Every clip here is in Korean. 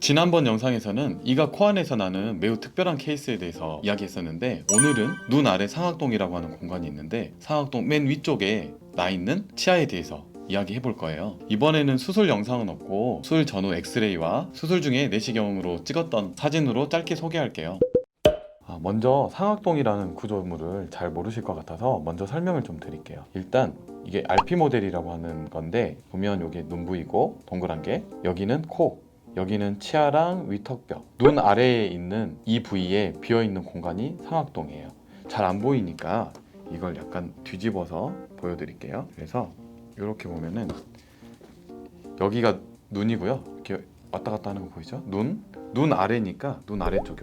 지난번 영상에서는 이가 코안에서 나는 매우 특별한 케이스에 대해서 이야기했었는데, 오늘은 눈 아래 상악동이라고 하는 공간이 있는데 상악동 맨 위쪽에 나 있는 치아에 대해서 이야기해 볼 거예요. 이번에는 수술 영상은 없고 수술 전후 엑스레이와 수술 중에 내시경으로 찍었던 사진으로 짧게 소개할게요. 먼저 상악동이라는 구조물을 잘 모르실 것 같아서 먼저 설명을 좀 드릴게요. 일단 이게 RP 모델이라고 하는 건데, 보면 여기 눈 부위고 동그란 게, 여기는 코, 여기는 치아랑 위턱뼈, 눈 아래에 있는 이 부위에 비어있는 공간이 상악동이에요. 잘 안 보이니까 이걸 약간 뒤집어서 보여드릴게요. 그래서 이렇게 보면은 여기가 눈이고요. 이렇게 왔다 갔다 하는 거 보이죠? 눈 아래니까 눈 아래쪽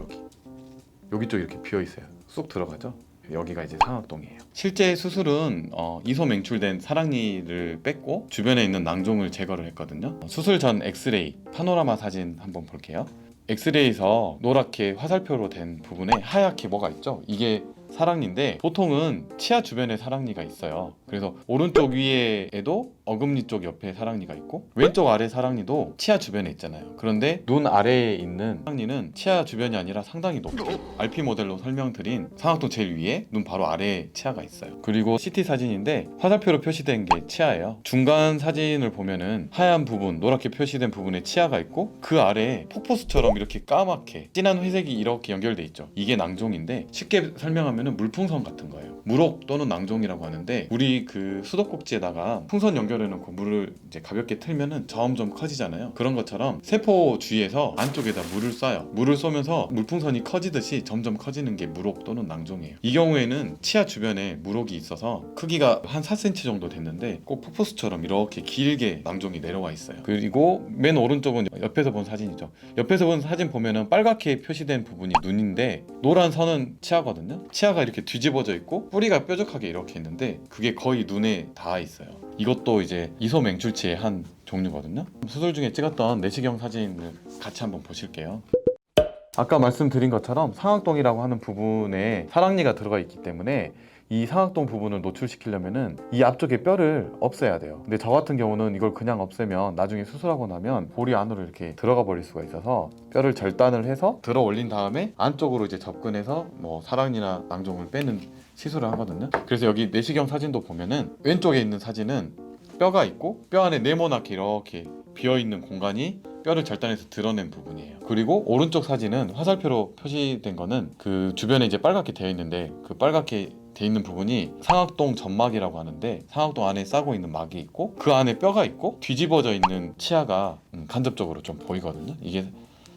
여기 쪽 이렇게 비어 있어요. 쑥 들어가죠? 여기가 이제 상악동이에요. 실제 수술은 이소 맹출된 사랑니를 뺐고 주변에 있는 낭종을 제거를 했거든요. 수술 전 엑스레이 파노라마 사진 한번 볼게요. 엑스레이에서 노랗게 화살표로 된 부분에 하얗게 뭐가 있죠? 이게 사랑니인데, 보통은 치아 주변에 사랑니가 있어요. 그래서 오른쪽 위에에도 어금니 쪽 옆에 사랑니가 있고 왼쪽 아래 사랑니도 치아 주변에 있잖아요. 그런데 눈 아래에 있는 사랑니는 치아 주변이 아니라 상당히 높게 RP 모델로 설명드린 상악동 제일 위에 눈 바로 아래에 치아가 있어요. 그리고 CT 사진인데 화살표로 표시된 게 치아예요. 중간 사진을 보면은 하얀 부분, 노랗게 표시된 부분에 치아가 있고 그 아래에 폭포수처럼 이렇게 까맣게 진한 회색이 이렇게 연결돼 있죠. 이게 낭종인데, 쉽게 설명하면 물풍선 같은 거예요. 물옥 또는 낭종이라고 하는데, 우리 그 수도꼭지에다가 풍선 연결해놓고 물을 이제 가볍게 틀면은 점점 커지잖아요. 그런 것처럼 세포 주위에서 안쪽에다 물을 쏴요. 물을 쏘면서 물풍선이 커지듯이 점점 커지는 게 물옥 또는 낭종이에요. 이 경우에는 치아 주변에 물옥이 있어서 크기가 한 4cm 정도 됐는데 꼭 푸푸스처럼 이렇게 길게 낭종이 내려와 있어요. 그리고 맨 오른쪽은 옆에서 본 사진이죠. 옆에서 본 사진 보면은 빨갛게 표시된 부분이 눈인데, 노란 선은 치아거든요. 치아가 이렇게 뒤집어져 있고 뿌리가 뾰족하게 이렇게 있는데 그게 거의 눈에 닿아 있어요. 이것도 이제 이소 맹출치의 한 종류거든요. 수술 중에 찍었던 내시경 사진을 같이 한번 보실게요. 아까 말씀드린 것처럼 상악동이라고 하는 부분에 사랑니가 들어가 있기 때문에 이 상악동 부분을 노출시키려면은 이 앞쪽에 뼈를 없애야 돼요. 근데 저 같은 경우는 이걸 그냥 없애면 나중에 수술하고 나면 볼이 안으로 이렇게 들어가 버릴 수가 있어서 뼈를 절단을 해서 들어 올린 다음에 안쪽으로 이제 접근해서 뭐 사랑니나 낭종을 빼는 시술을 하거든요. 그래서 여기 내시경 사진도 보면은 왼쪽에 있는 사진은 뼈가 있고 뼈 안에 네모나게 이렇게 비어있는 공간이 뼈를 절단해서 드러낸 부분이에요. 그리고 오른쪽 사진은 화살표로 표시된 거는 그 주변에 이제 빨갛게 되어 있는데, 그 빨갛게 돼 있는 부분이 상악동 점막이라고 하는데, 상악동 안에 싸고 있는 막이 있고 그 안에 뼈가 있고 뒤집어져 있는 치아가 간접적으로 좀 보이거든요. 이게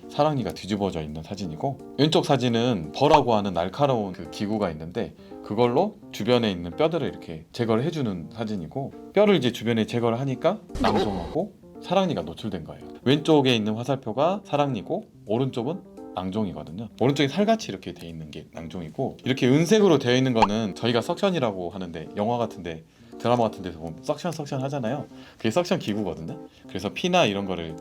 사랑니가 뒤집어져 있는 사진이고, 왼쪽 사진은 버라고 하는 날카로운 그 기구가 있는데 그걸로 주변에 있는 뼈들을 이렇게 제거를 해주는 사진이고, 뼈를 이제 주변에 제거를 하니까 낭종하고 사랑니가 노출된 거예요. 왼쪽에 있는 화살표가 사랑니고 오른쪽은 낭종이거든요. 오른쪽에 살같이 이렇게 돼 있는 게 낭종이고, 이렇게 은색으로 되어 있는 거는 저희가 석션이라고 하는데, 영화 같은데 드라마 같은 데서 보면 석션 하잖아요. 그게 석션 기구거든요. 그래서 피나 이런 거를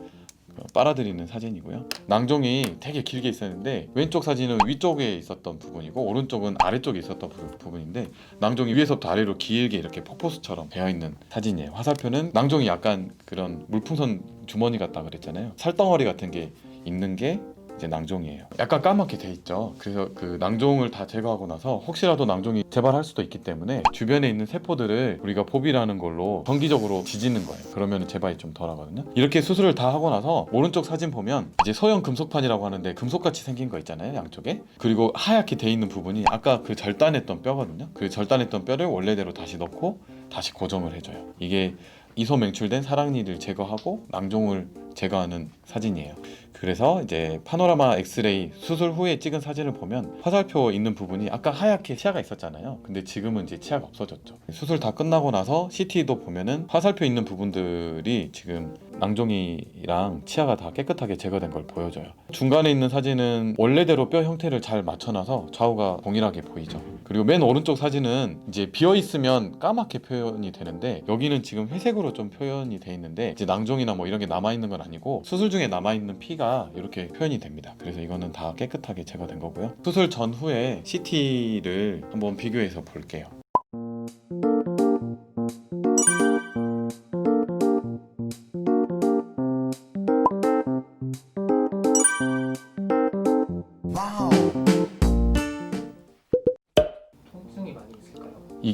빨아들이는 사진이고요. 낭종이 되게 길게 있었는데 왼쪽 사진은 위쪽에 있었던 부분이고 오른쪽은 아래쪽에 있었던 부분인데, 낭종이 위에서부터 아래로 길게 이렇게 폭포수처럼 되어 있는 사진이에요. 화살표는 낭종이 약간 그런 물풍선 주머니 같다 그랬잖아요. 살덩어리 같은 게 있는 게 이제 낭종이에요. 약간 까맣게 돼 있죠. 그래서 그 낭종을 다 제거하고 나서 혹시라도 낭종이 재발할 수도 있기 때문에 주변에 있는 세포들을 우리가 포비라는 걸로 정기적으로 지지는 거예요. 그러면 재발이 좀 덜 하거든요. 이렇게 수술을 다 하고 나서 오른쪽 사진 보면 이제 소형 금속판이라고 하는데 금속같이 생긴 거 있잖아요, 양쪽에. 그리고 하얗게 돼 있는 부분이 아까 그 절단했던 뼈거든요. 그 절단했던 뼈를 원래대로 다시 넣고 다시 고정을 해줘요. 이게 이소 맹출된 사랑니를 제거하고 낭종을 제거하는 사진이에요. 그래서 이제 파노라마 엑스레이 수술 후에 찍은 사진을 보면 화살표 있는 부분이 아까 하얗게 치아가 있었잖아요. 근데 지금은 이제 치아가 없어졌죠. 수술 다 끝나고 나서 CT도 보면은 화살표 있는 부분들이 지금 낭종이랑 치아가 다 깨끗하게 제거된 걸 보여줘요. 중간에 있는 사진은 원래대로 뼈 형태를 잘 맞춰놔서 좌우가 동일하게 보이죠. 그리고 맨 오른쪽 사진은 이제 비어있으면 까맣게 표현이 되는데, 여기는 지금 회색으로 좀 표현이 돼 있는데 이제 낭종이나 뭐 이런 게 남아있는 건 아니고 수술 중에 남아있는 피가 이렇게 표현이 됩니다. 그래서 이거는 다 깨끗하게 제거된 거고요. 수술 전후에 CT를 한번 비교해서 볼게요.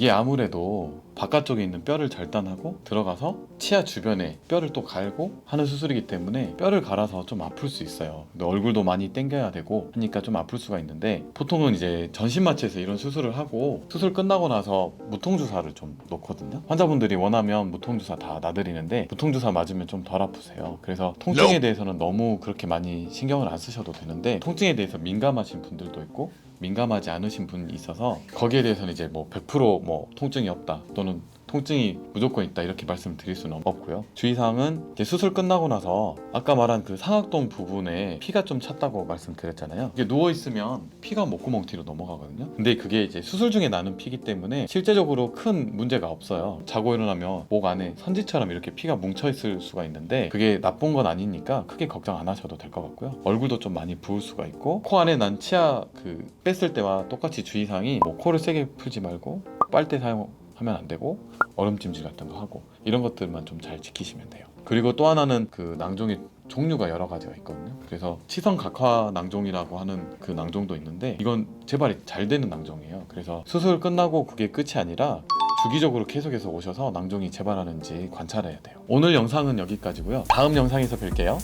이게 아무래도 바깥쪽에 있는 뼈를 절단하고 들어가서 치아 주변에 뼈를 또 갈고 하는 수술이기 때문에 뼈를 갈아서 좀 아플 수 있어요. 근데 얼굴도 많이 당겨야 되고 하니까 좀 아플 수가 있는데, 보통은 이제 전신마취에서 이런 수술을 하고 수술 끝나고 나서 무통주사를 좀 놓거든요. 환자분들이 원하면 무통주사 다 놔드리는데 무통주사 맞으면 좀 덜 아프세요. 그래서 통증에 대해서는 너무 그렇게 많이 신경을 안 쓰셔도 되는데, 통증에 대해서 민감하신 분들도 있고 민감하지 않으신 분이 있어서 거기에 대해서는 이제 뭐 100% 통증이 없다 또는 통증이 무조건 있다 이렇게 말씀드릴 수는 없고요. 주의사항은 이제 수술 끝나고 나서 아까 말한 그 상악동 부분에 피가 좀 찼다고 말씀드렸잖아요. 이게 누워있으면 피가 목구멍 뒤로 넘어가거든요. 근데 그게 이제 수술 중에 나는 피기 때문에 실제적으로 큰 문제가 없어요. 자고 일어나면 목 안에 선지처럼 이렇게 피가 뭉쳐있을 수가 있는데 그게 나쁜 건 아니니까 크게 걱정 안 하셔도 될 것 같고요. 얼굴도 좀 많이 부을 수가 있고, 코 안에 난 치아 그 뺐을 때와 똑같이 주의사항이 뭐 코를 세게 풀지 말고 빨대 사용하면 안 되고 얼음찜질 같은 거 하고 이런 것들만 좀 잘 지키시면 돼요. 그리고 또 하나는 그 낭종의 종류가 여러 가지가 있거든요. 그래서 치성 각화 낭종이라고 하는 그 낭종도 있는데 이건 재발이 잘 되는 낭종이에요. 그래서 수술 끝나고 그게 끝이 아니라 주기적으로 계속해서 오셔서 낭종이 재발하는지 관찰해야 돼요. 오늘 영상은 여기까지고요. 다음 영상에서 뵐게요.